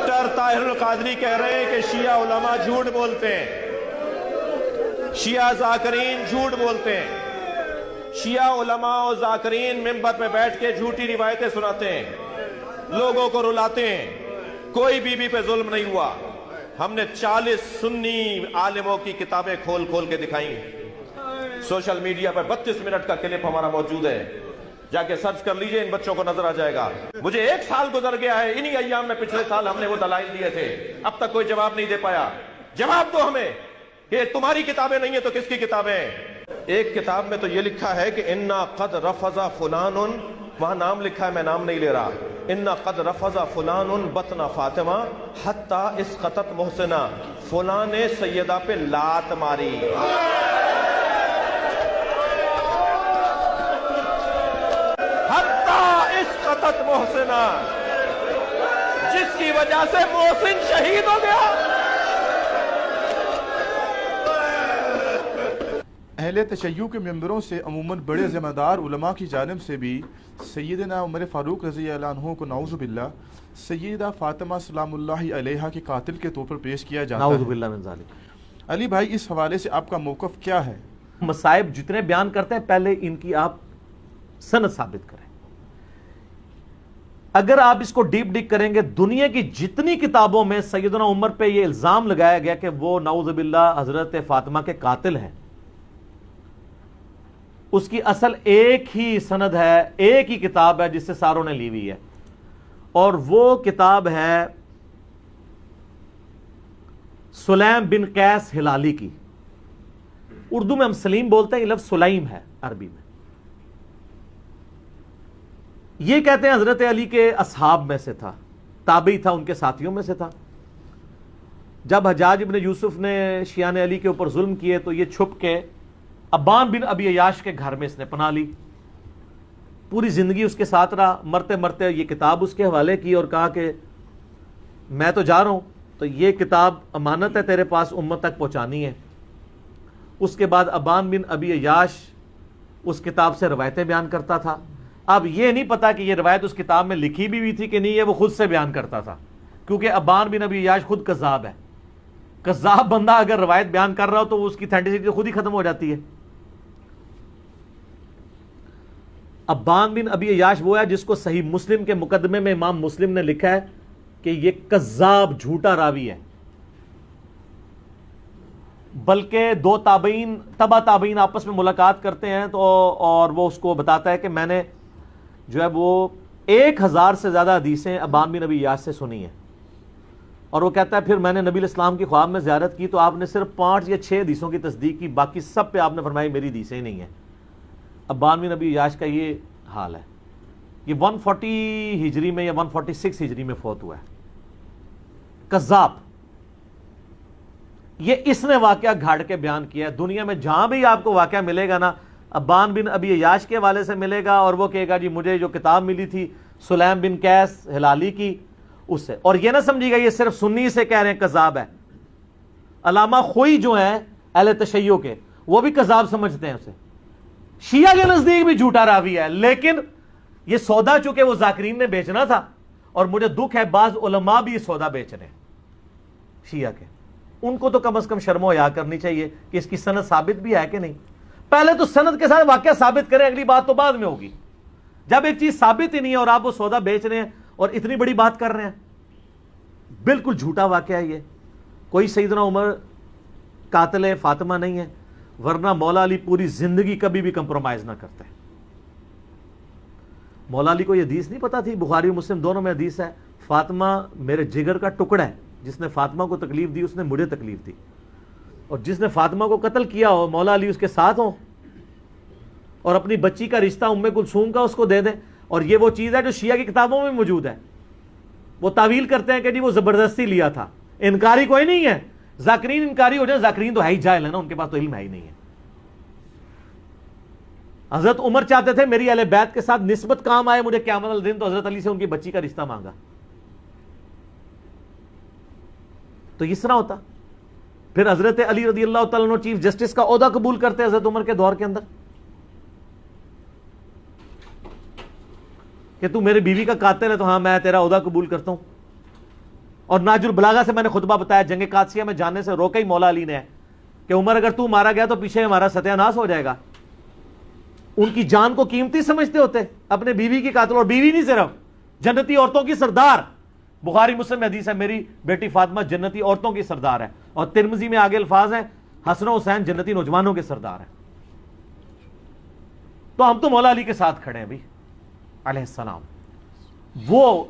Doctor Tahir al-Qadri کہہ رہے ہیں کہ شیعہ علماء جھوٹ بولتے ہیں، شیعہ ذاکرین جھوٹ بولتے ہیں۔ شیعہ علماء اور ذاکرین منبر پہ بیٹھ کے جھوٹی روایتیں سناتے ہیں، لوگوں کو رلاتے ہیں۔ کوئی بی بی پہ ظلم نہیں ہوا۔ ہم نے 40 سنی عالموں کی کتابیں کھول کھول کے دکھائی ہیں۔ سوشل میڈیا پر 32 منٹ کا کلپ ہمارا موجود ہے، جا کے سرچ کر لیجئے، ان بچوں کو نظر آ جائے گا۔ مجھے 1 سال گزر گیا ہے، انہی ایام میں پچھلے سال ہم نے وہ دلائل دیے تھے، اب تک کوئی جواب نہیں دے پایا۔ جواب دو ہمیں کہ تمہاری کتابیں نہیں ہیں تو کس کی کتابیں ہیں؟ ایک کتاب میں تو یہ لکھا ہے کہ اِنَّا قَدْ رَفَضَ فُلَانٌ، وہاں نام لکھا ہے، میں نام نہیں لے رہا، اِنَّا قَدْ رَفَضَ فُلَانٌ بَطْنَ فاطمہ حَتَّى اِسْقَطَتْ مُحْسِنَا، فلاں نے سیدہ پہ لات ماری۔ حَتَّى اِسْقَطَتْ مُحْسِنَا، جس کی وجہ سے محسن شہید ہو گیا۔ اہل تشیع کے ممبروں سے عموماً بڑے ذمہ دار علماء کی جانب سے بھی سیدنا عمر فاروق رضی اللہ عنہ کو نعوذ باللہ سیدہ فاطمہ سلام اللہ علیہا کے قاتل کے طور پر پیش کیا جاتا ہے۔ نعوذ باللہ من ذالک۔ علی بھائی، اس حوالے سے آپ کا موقف کیا ہے؟ مصائب جتنے بیان کرتے ہیں پہلے ان کی آپ سند ثابت کریں۔ اگر آپ اس کو ڈیپ ڈگ کریں گے، دنیا کی جتنی کتابوں میں سیدنا عمر پہ یہ الزام لگایا گیا کہ وہ نعوذ باللہ حضرت فاطمہ کے قاتل ہیں، اس کی اصل ایک ہی سند ہے، ایک ہی کتاب ہے جس سے ساروں نے لی ہوئی ہے، اور وہ کتاب ہے سلیم بن قیس ہلالی کی۔ اردو میں ہم سلیم بولتے ہیں، یہ لفظ سلیم ہے عربی میں۔ یہ کہتے ہیں حضرت علی کے اصحاب میں سے تھا، تابعی تھا، ان کے ساتھیوں میں سے تھا۔ جب حجاج ابن یوسف نے شیعان علی کے اوپر ظلم کیے تو یہ چھپ کے ابان بن ابی عیاش کے گھر میں اس نے پناہ لی، پوری زندگی اس کے ساتھ رہا۔ مرتے مرتے یہ کتاب اس کے حوالے کی اور کہا کہ میں تو جا رہا ہوں، تو یہ کتاب امانت ہے تیرے پاس، امت تک پہنچانی ہے۔ اس کے بعد ابان بن ابی عیاش اس کتاب سے روایتیں بیان کرتا تھا۔ اب یہ نہیں پتا کہ یہ روایت اس کتاب میں لکھی بھی ہوئی تھی کہ نہیں ہے، وہ خود سے بیان کرتا تھا، کیونکہ ابان بن ابی عیاش خود کذاب ہے۔ کذاب بندہ اگر روایت بیان کر رہا ہو تو اس کی اتھینٹسٹی خود ہی ختم ہو جاتی ہے۔ ابان بن ابی عیاش وہ ہے جس کو صحیح مسلم کے مقدمے میں امام مسلم نے لکھا ہے کہ یہ کذاب، جھوٹا راوی ہے۔ بلکہ 2 تابعین، تبع تابعین آپس میں ملاقات کرتے ہیں تو اور وہ اس کو بتاتا ہے کہ میں نے جو ہے وہ 1000 سے زیادہ حدیثیں ابان بن ابی عیاش سے سنی ہیں، اور وہ کہتا ہے پھر میں نے نبی علیہ السلام کی خواب میں زیارت کی تو آپ نے صرف 5 یا 6 حدیثوں کی تصدیق کی، باقی سب پہ آپ نے فرمایا میری حدیثیں ہی نہیں ہیں۔ ابان بن ابی عیاش کا یہ حال ہے۔ یہ 140 ہجری میں یا 146 ہجری میں فوت ہوا ہے۔ کذاب۔ یہ اس نے واقعہ گھاڑ کے بیان کیا ہے۔ دنیا میں جہاں بھی آپ کو واقعہ ملے گا نا، ابان بن ابی عیاش کے حوالے سے ملے گا، اور وہ کہے گا جی مجھے جو کتاب ملی تھی سلیم بن قیس ہلالی کی، اس سے۔ اور یہ نہ سمجھیے گا یہ صرف سنی سے کہہ رہے ہیں کذاب ہے۔ علامہ خوئی جو ہیں اہل تشیع کے، وہ بھی کذاب سمجھتے ہیں اسے۔ شیعہ کے نزدیک بھی جھوٹا راوی ہے، لیکن یہ سودا چونکہ وہ ذاکرین نے بیچنا تھا، اور مجھے دکھ ہے بعض علماء بھی یہ سودا بیچ رہے ہیں شیعہ کے۔ ان کو تو کم از کم شرم و حیا کرنی چاہیے کہ اس کی سند ثابت بھی ہے کہ نہیں۔ پہلے تو سند کے ساتھ واقعہ ثابت کریں، اگلی بات تو بعد میں ہوگی۔ جب ایک چیز ثابت ہی نہیں ہے اور آپ وہ سودا بیچ رہے ہیں اور اتنی بڑی بات کر رہے ہیں، بالکل جھوٹا واقعہ ہے یہ۔ کوئی سیدنا عمر قاتل فاطمہ نہیں ہے، ورنہ مولا علی پوری زندگی کبھی بھی کمپرومائز نہ کرتے۔ مولا علی کو یہ حدیث نہیں پتا تھی، بخاری و مسلم دونوں میں حدیث ہے، فاطمہ میرے جگر کا ٹکڑا ہے، جس نے فاطمہ کو تکلیف دی اس نے مجھے تکلیف دی، اور جس نے فاطمہ کو قتل کیا ہو مولا علی اس کے ساتھ ہوں، اور اپنی بچی کا رشتہ ام کلثوم کا اس کو دے دیں۔ اور یہ وہ چیز ہے جو شیعہ کی کتابوں میں موجود ہے۔ وہ تعویل کرتے ہیں کہ جی وہ زبردستی لیا تھا، انکاری کوئی نہیں ہے۔ ذاکرین انکاری ہو جائے، ذاکرین تو ہے ہی جاہل ہے نا، ان کے پاس تو علم ہے ہی نہیں ہے۔ حضرت عمر چاہتے تھے میری اہل بیت کے ساتھ نسبت کام آئے مجھے قیامت الدین، تو حضرت علی سے ان کی بچی کا رشتہ مانگا۔ تو اس طرح ہوتا۔ پھر حضرت علی رضی اللہ تعالیٰ عنہ چیف جسٹس کا عہدہ قبول کرتے حضرت عمر کے دور کے اندر، کہ تو میرے بیوی کا قاتل ہے تو ہاں میں تیرا عہدہ قبول کرتا ہوں۔ اور ناج البلاغہ سے میں نے خطبہ بتایا جنگ قادسیہ میں جانے سے روکا ہی مولا علی نے ہے کہ عمر اگر تو مارا گیا تو پیچھے ہمارا ستیہ ناش ہو جائے گا. ان کی جان کو قیمتی سمجھتے ہوتے, اپنے بیوی کی قاتل, اور بیوی نہیں صرف, جنتی عورتوں کی سردار. بخاری مسلم میں حدیث ہے میری بیٹی فاطمہ جنتی عورتوں کی سردار ہے, اور ترمذی میں آگے الفاظ ہیں حسن و حسین جنتی نوجوانوں کے سردار ہیں. تو ہم تو مولا علی کے ساتھ کھڑے ہیں بھی علیہ السلام. وہ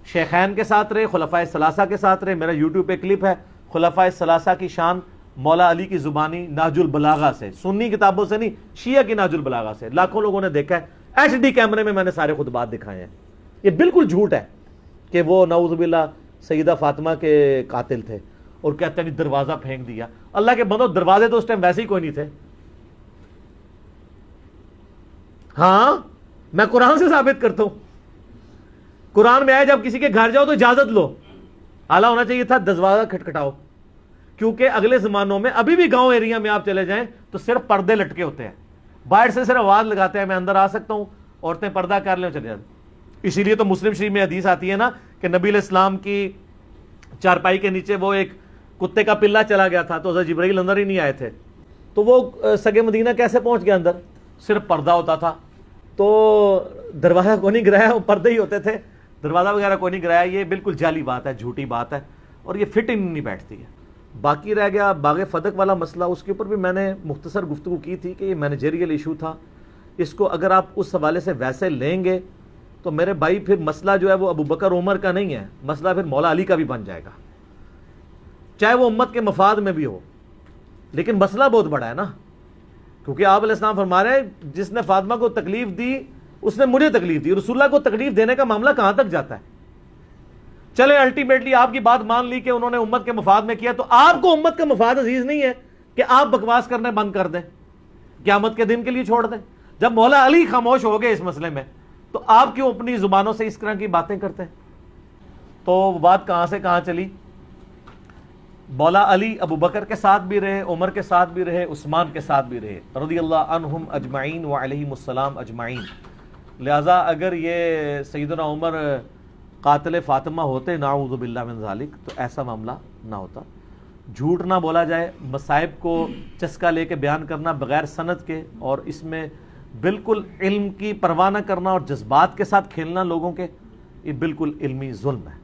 شیخین کے ساتھ رہے, خلفائے ثلاثہ کے ساتھ رہے. میرا یوٹیوب پہ کلپ ہے خلفائے ثلاثہ کی شان مولا علی کی زبانی نہج البلاغہ سے, سنی کتابوں سے نہیں, شیعہ کی نہج البلاغہ سے. لاکھوں لوگوں نے دیکھا ہے, ایچ ڈی کیمرے میں نے سارے خطبات دکھائے ہیں. یہ بالکل جھوٹ ہے کہ وہ نعوذ باللہ سیدہ فاطمہ کے قاتل تھے, اور کہتے ہیں دروازہ پھینک دیا. اللہ کے بندو, دروازے تو اس ٹائم ویسے ہی کوئی نہیں تھے. ہاں میں قرآن سے ثابت کرتا ہوں, قرآن میں آیا جب کسی کے گھر جاؤ تو اجازت لو. اعلیٰ ہونا چاہیے تھا دروازہ کھٹکھٹاؤ, کیونکہ اگلے زمانوں میں ابھی بھی گاؤں ایریا میں آپ چلے جائیں تو صرف پردے لٹکے ہوتے ہیں, باہر سے صرف آواز لگاتے ہیں میں اندر آ سکتا ہوں, عورتیں پردہ کر لیں چلے جائیں. اسی لیے تو مسلم شریف میں حدیث آتی ہے نا کہ نبی علیہ السلام کی چارپائی کے نیچے وہ ایک کتے کا پلہ چلا گیا تھا تو حضرت جبرائیل اندر ہی نہیں آئے تھے. تو وہ سگے مدینہ کیسے پہنچ گیا اندر؟ صرف پردہ ہوتا تھا. تو دروازہ کو نہیں گرایا, وہ پردے ہی ہوتے تھے, دروازہ وغیرہ کو نہیں گرایا. یہ بالکل جعلی بات ہے, جھوٹی بات ہے, اور یہ فٹ ان نہیں بیٹھتی ہے. باقی رہ گیا باغ فدق والا مسئلہ, اس کے اوپر بھی میں نے مختصر گفتگو کی تھی کہ یہ مینیجریل ایشو تھا. اس کو اگر آپ اس حوالے سے ویسے لیں گے تو میرے بھائی پھر مسئلہ جو ہے وہ ابو بکر عمر کا نہیں ہے, مسئلہ پھر مولا علی کا بھی بن جائے گا, چاہے وہ امت کے مفاد میں بھی ہو. لیکن مسئلہ بہت بڑا ہے نا, کیونکہ آپ علیہ السلام فرما رہے ہیں جس نے فاطمہ کو تکلیف دی اس نے مجھے تکلیف دی. رسول اللہ کو تکلیف دینے کا معاملہ کہاں تک جاتا ہے؟ چلے الٹیمیٹلی آپ کی بات مان لی کہ انہوں نے امت کے مفاد میں کیا, تو آپ کو امت کا مفاد عزیز نہیں ہے کہ آپ بکواس کرنے بند کر دیں, قیامت کے دن کے لیے چھوڑ دیں. جب مولا علی خاموش ہو گئے اس مسئلے میں تو آپ کیوں اپنی زبانوں سے اس طرح کی باتیں کرتے ہیں؟ تو بات کہاں سے کہاں چلی. مولا علی ابو بکر کے ساتھ بھی رہے, عمر کے ساتھ بھی رہے, عثمان کے ساتھ بھی رہے, رضی اللہ عنہم اجمعین وعلیہم السلام اجمعین. لہذا اگر یہ سیدنا عمر قاتل فاطمہ ہوتے نعوذ باللہ من ذالک تو ایسا معاملہ نہ ہوتا. جھوٹ نہ بولا جائے, مصائب کو چسکا لے کے بیان کرنا بغیر سند کے, اور اس میں بالکل علم کی پرواہ نہ کرنا اور جذبات کے ساتھ کھیلنا لوگوں کے, یہ بالکل علمی ظلم ہے.